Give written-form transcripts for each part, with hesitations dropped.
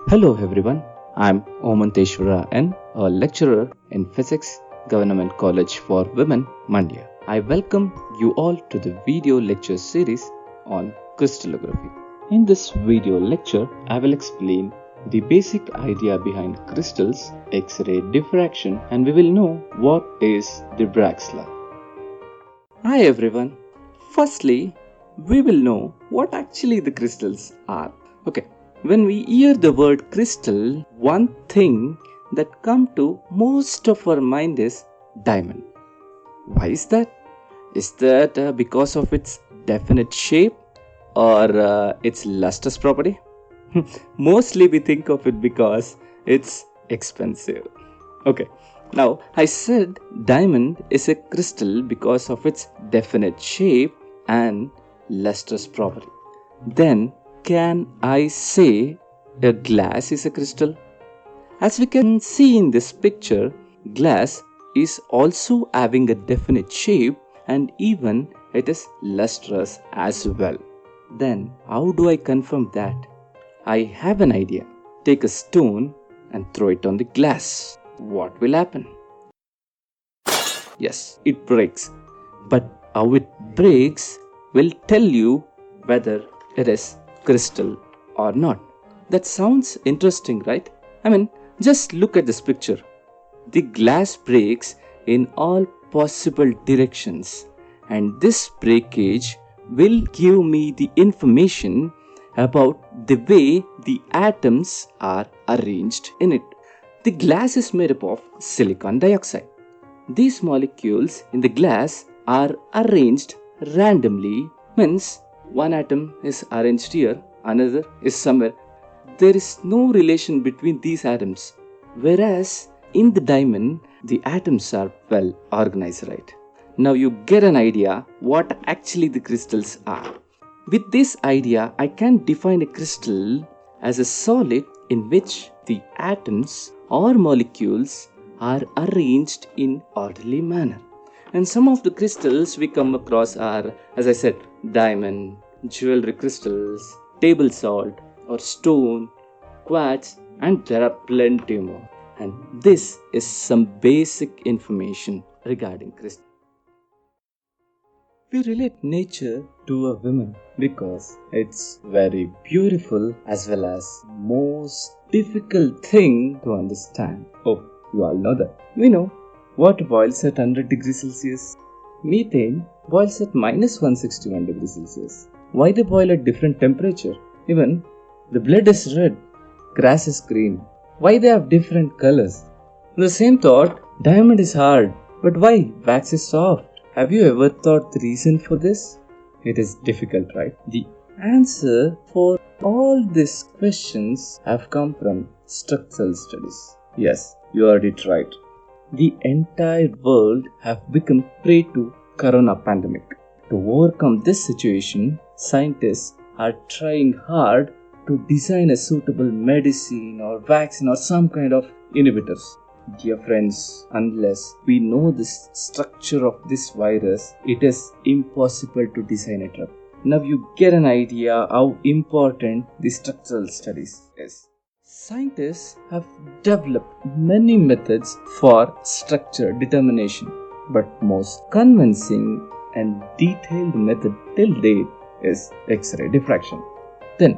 Hello everyone, I'm Omantheswara and a lecturer in Physics, Government College for Women, Mandya. I welcome you all to the video lecture series on crystallography. In this video lecture, I will explain the basic idea behind crystals, X-ray diffraction, and we will know what is the Bragg's law. Hi everyone. Firstly, we will know what actually the crystals are. Okay. When we hear the word crystal, one thing that comes to most of our mind is diamond. Why is that? Is that because of its definite shape or its lustrous property? Mostly we think of it because it's expensive. Okay, now I said diamond is a crystal because of its definite shape and lustrous property. Then can I say a glass is a crystal? As we can see in this picture, glass is also having a definite shape and even it is lustrous as well. Then how do I confirm that? I have an idea. Take a stone and throw it on the glass. What will happen? Yes, it breaks. But how it breaks will tell you whether it is crystal or not. That sounds interesting, right? I mean, just look at this picture. The glass breaks in all possible directions, and this breakage will give me the information about the way the atoms are arranged in it. The glass is made up of silicon dioxide. These molecules in the glass are arranged randomly, means one atom is arranged here, another is somewhere. There is no relation between these atoms. Whereas in the diamond, the atoms are well organized, right? Now you get an idea what actually the crystals are. With this idea, I can define a crystal as a solid in which the atoms or molecules are arranged in orderly manner. And some of the crystals we come across are, as I said, diamond, jewelry crystals, table salt or stone, quartz, and there are plenty more. And this is some basic information regarding crystals. We relate nature to a woman because it's very beautiful as well as most difficult thing to understand. Oh, you all know that. We know water boils at 100 degrees Celsius. Methane boils at minus 161 degrees Celsius. Why they boil at different temperature? Even the blood is red, grass is green. Why they have different colors? The same thought, diamond is hard, but why wax is soft? Have you ever thought the reason for this? It is difficult, right? The answer for all these questions have come from structural studies. Yes, you heard it right. The entire world have become prey to corona pandemic. To overcome this situation, scientists are trying hard to design a suitable medicine or vaccine or some kind of inhibitors. Dear friends, unless we know the structure of this virus, it is impossible to design a drug. Now you get an idea how important the structural studies is. Scientists have developed many methods for structure determination, but most convincing and detailed method till date is X-ray diffraction. Then,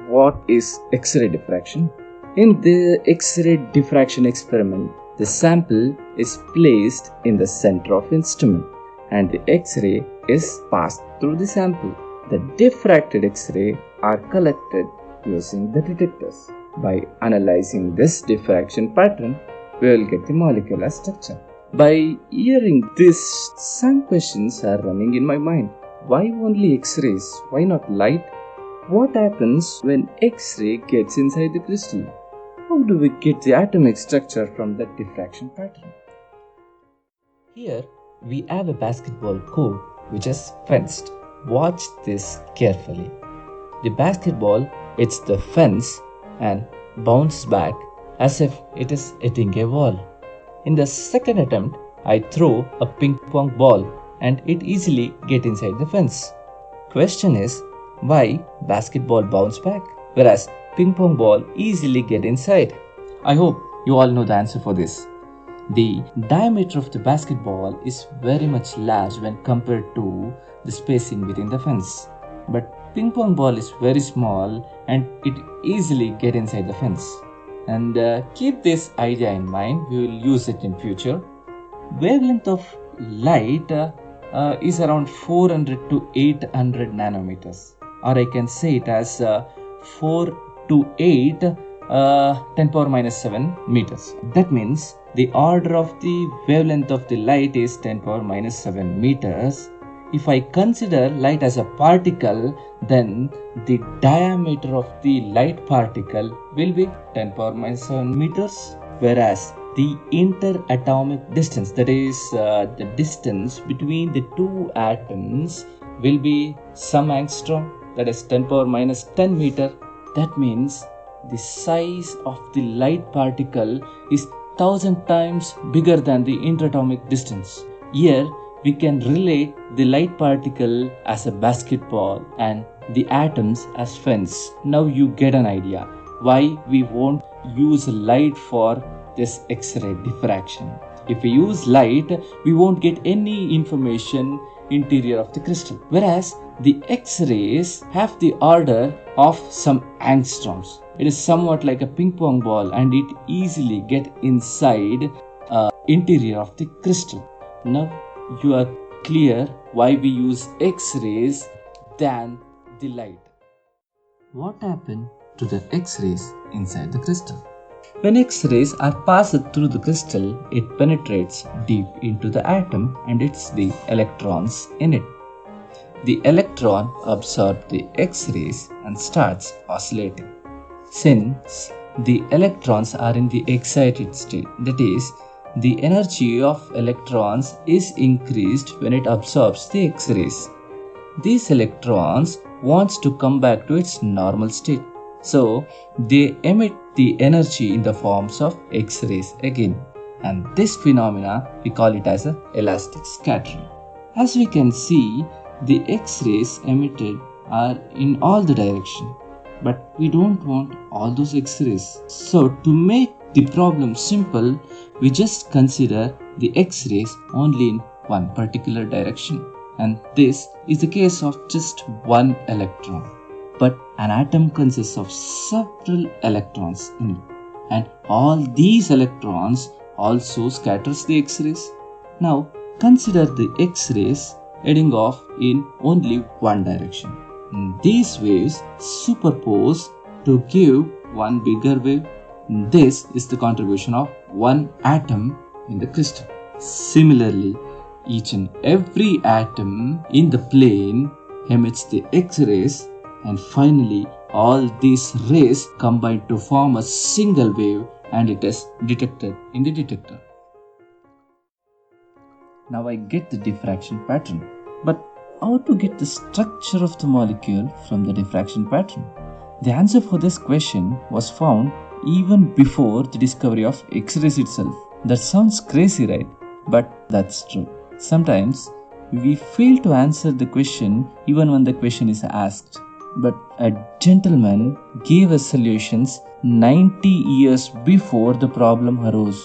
what is X-ray diffraction? In the X-ray diffraction experiment, the sample is placed in the center of instrument and the X-ray is passed through the sample. The diffracted X-ray are collected using the detectors. By analyzing this diffraction pattern, we will get the molecular structure. By hearing this, some questions are running in my mind. Why only X-rays? Why not light? What happens when X-ray gets inside the crystal? How do we get the atomic structure from that diffraction pattern? Here we have a basketball court which is fenced. Watch this carefully. The basketball hits the fence and bounces back as if it is hitting a wall. In the second attempt, I throw a ping pong ball and it easily gets inside the fence. Question is, why basketball bounce back, whereas ping pong ball easily get inside? I hope you all know the answer for this. The diameter of the basketball is very much large when compared to the spacing within the fence. But ping pong ball is very small and it easily get inside the fence. And keep this idea in mind, we will use it in future. Wavelength of light is around 400 to 800 nanometers, or I can say it as 4 to 8 10 power minus 7 meters. That means the order of the wavelength of the light is 10 power minus 7 meters. If I consider light as a particle, then the diameter of the light particle will be 10 power minus 7 meters, whereas the interatomic distance, that is the distance between the two atoms, will be some angstrom, that is 10 power minus 10 meter. That means the size of the light particle is 1000 times bigger than the interatomic distance. Here we can relate the light particle as a basketball and the atoms as fence. Now you get an idea why we won't use light for this X-ray diffraction. If we use light, we won't get any information interior of the crystal. Whereas the X-rays have the order of some angstroms. It is somewhat like a ping pong ball and it easily get inside interior of the crystal. Now you are clear why we use X-rays than the light. What happened to the X-rays inside the crystal? When X-rays are passed through the crystal, it penetrates deep into the atom and it's the electrons in it. The electron absorbs the X-rays and starts oscillating. Since the electrons are in the excited state, that is, the energy of electrons is increased when it absorbs the X-rays. These electrons wants to come back to its normal state. So they emit the energy in the forms of X-rays again. And this phenomena we call it as a elastic scattering. As we can see, the X-rays emitted are in all the direction. But we don't want all those X-rays. So to make the problem simple, we just consider the X-rays only in one particular direction. And this is the case of just one electron. But an atom consists of several electrons in it. And all these electrons also scatters the X-rays. Now consider the X-rays heading off in only one direction. These waves superpose to give one bigger wave. This is the contribution of one atom in the crystal. Similarly, each and every atom in the plane emits the X-rays, and finally all these rays combine to form a single wave and it is detected in the detector. Now I get the diffraction pattern, but how to get the structure of the molecule from the diffraction pattern? The answer for this question was found even before the discovery of X-rays itself. That sounds crazy, right? But that's true. Sometimes we fail to answer the question even when the question is asked. But a gentleman gave us solutions 90 years before the problem arose.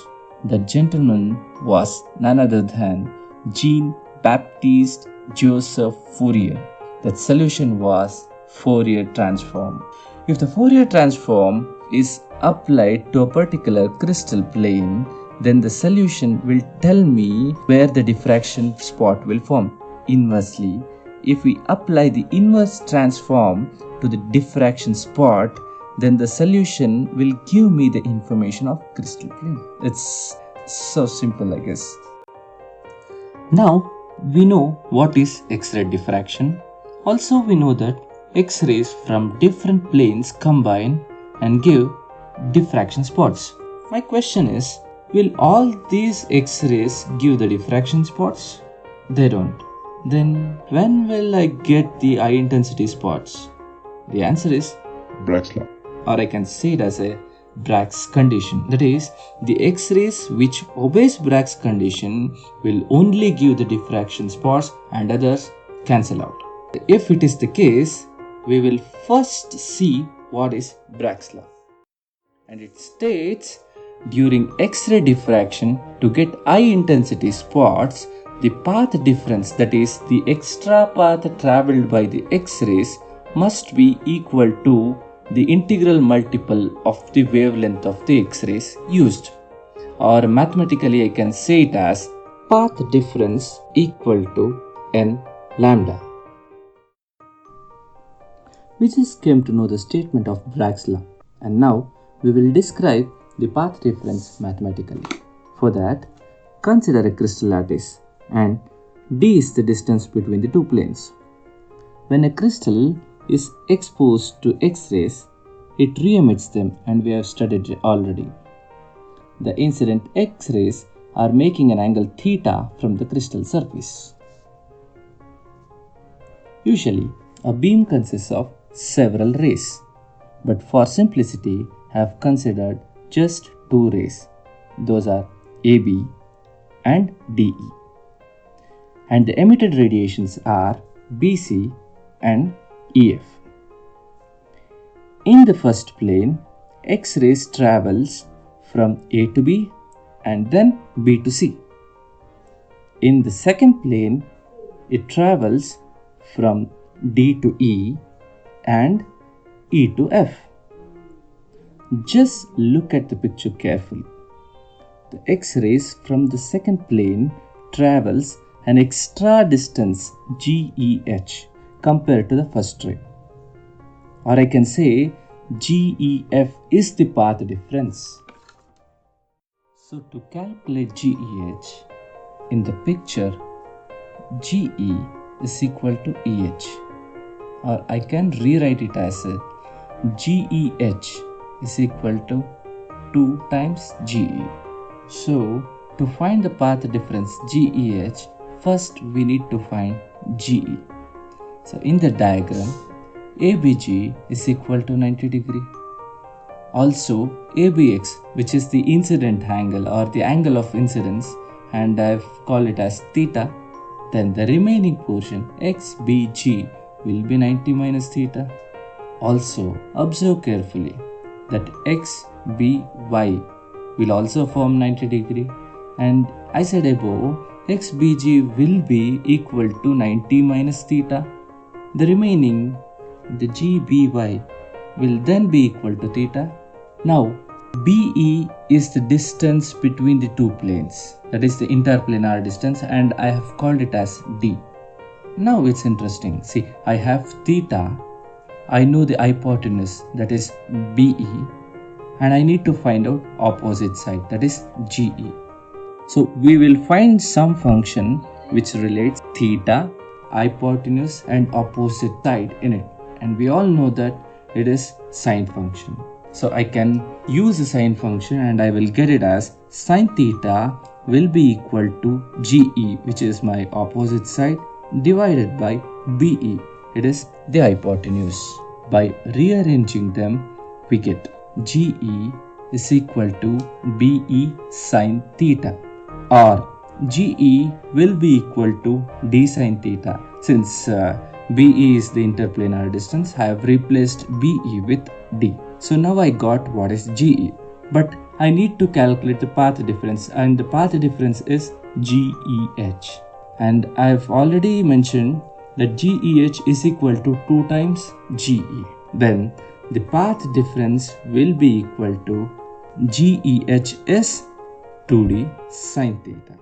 The gentleman was none other than Jean-Baptiste Joseph Fourier. That solution was Fourier transform. If the Fourier transform is applied to a particular crystal plane, then the solution will tell me where the diffraction spot will form. Inversely, if we apply the inverse transform to the diffraction spot, then the solution will give me the information of crystal plane. It's so simple, I guess. Now we know what is X-ray diffraction. Also we know that X-rays from different planes combine and give diffraction spots. My question is, will all these X-rays give the diffraction spots? They don't. Then when will I get the high intensity spots? The answer is Bragg's law. Or I can say it as a Bragg's condition. That is, the X-rays which obeys Bragg's condition will only give the diffraction spots and others cancel out. If it is the case, we will first see what is Bragg's law. And it states during X-ray diffraction, to get high intensity spots, the path difference, that is the extra path traveled by the X-rays, must be equal to the integral multiple of the wavelength of the X-rays used. Or mathematically I can say it as path difference equal to n lambda. We just came to know the statement of Bragg's law, and now we will describe the path difference mathematically. For that, consider a crystal lattice, and d is the distance between the two planes. When a crystal is exposed to X-rays, it re-emits them, and we have studied it already. The incident X-rays are making an angle theta from the crystal surface. Usually, a beam consists of several rays, but for simplicity, I have considered just two rays. Those are AB and DE. And the emitted radiations are BC and EF. In the first plane, X-rays travels from A to B and then B to C. In the second plane, it travels from D to E and E to F. Just look at the picture carefully. The X-rays from the second plane travels an extra distance GEH compared to the first ray. Or I can say GEF is the path difference. So to calculate GEH, in the picture, GE is equal to EH. Or I can rewrite it as a GEH is equal to 2 times GE. So to find the path difference GEH, first we need to find GE. So in the diagram, ABG is equal to 90 degree. Also ABX, which is the incident angle or the angle of incidence, and I've called it as theta. Then the remaining portion XBG will be 90 minus theta. Also observe carefully that XBY will also form 90 degree, and I said above XBG will be equal to 90 minus theta. The remaining, the GBY, will then be equal to theta. Now BE is the distance between the two planes, that is the interplanar distance, and I have called it as D. Now it's interesting. See, I have theta, I know the hypotenuse, that is BE, and I need to find out opposite side, that is GE. So we will find some function which relates theta, hypotenuse and opposite side in it, and we all know that it is sine function. So I can use a sine function and I will get it as sine theta will be equal to GE, which is my opposite side, divided by BE, it is the hypotenuse. By rearranging them, we get GE is equal to BE sine theta, or GE will be equal to D sine theta. Since BE is the interplanar distance, I have replaced BE with D. So now I got what is GE. But I need to calculate the path difference, and the path difference is GEH. And I have already mentioned that GEH is equal to 2 times GE. Then the path difference will be equal to GEH is 2D sine theta.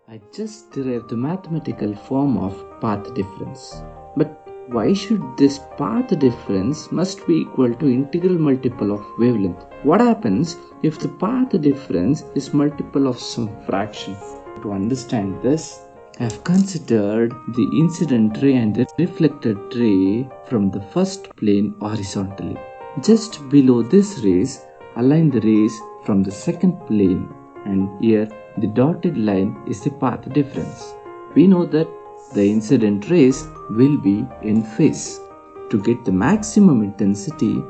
I just derived the mathematical form of path difference. But why should this path difference must be equal to integral multiple of wavelength? What happens if the path difference is multiple of some fraction? To understand this, I have considered the incident ray and the reflected ray from the first plane horizontally. Just below this rays, align the rays from the second plane, and here the dotted line is the path difference. We know that the incident rays will be in phase. To get the maximum intensity,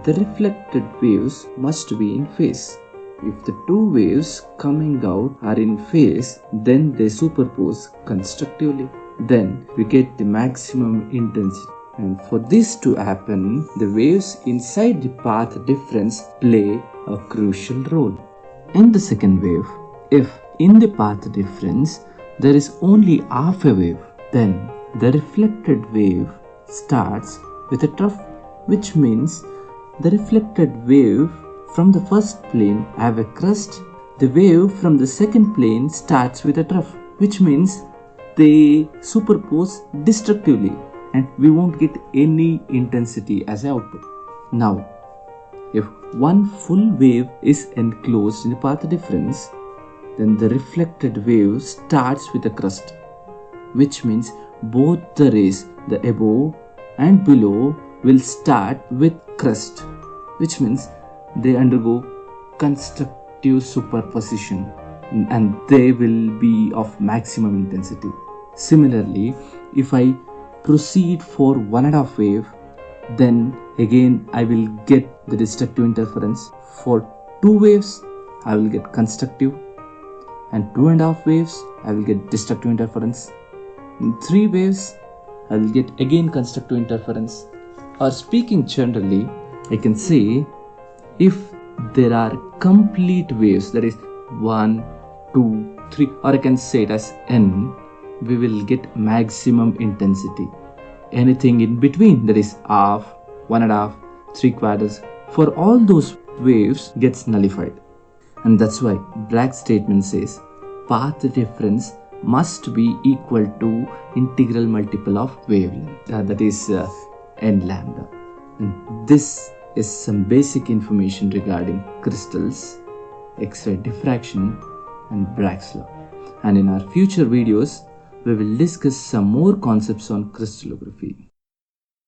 the reflected waves must be in phase. If the two waves coming out are in phase, then they superpose constructively. Then we get the maximum intensity. And for this to happen, the waves inside the path difference play a crucial role. In the second wave, if in the path difference there is only half a wave, then the reflected wave starts with a trough, which means the reflected wave from the first plane have a crest. The wave from the second plane starts with a trough, which means they superpose destructively and we won't get any intensity as output. Now, if one full wave is enclosed in the path difference, then the reflected wave starts with a crest, which means both the rays, the above and below, will start with crest, which means they undergo constructive superposition and they will be of maximum intensity. Similarly, if I proceed for 1.5 wave, then again I will get the destructive interference. For 2 waves, I will get constructive, and 2.5 waves, I will get destructive interference. In 3 waves, I will get again constructive interference. Or speaking generally, I can say if there are complete waves, that is 1, 2, 3, or I can say it as n, we will get maximum intensity. Anything in between, that is half, 1.5, 3/4, for all those waves gets nullified. And that's why Bragg's statement says path difference must be equal to integral multiple of wavelength, that is n lambda. And this is some basic information regarding crystals, X-ray diffraction and Bragg's law. And in our future videos, we will discuss some more concepts on crystallography.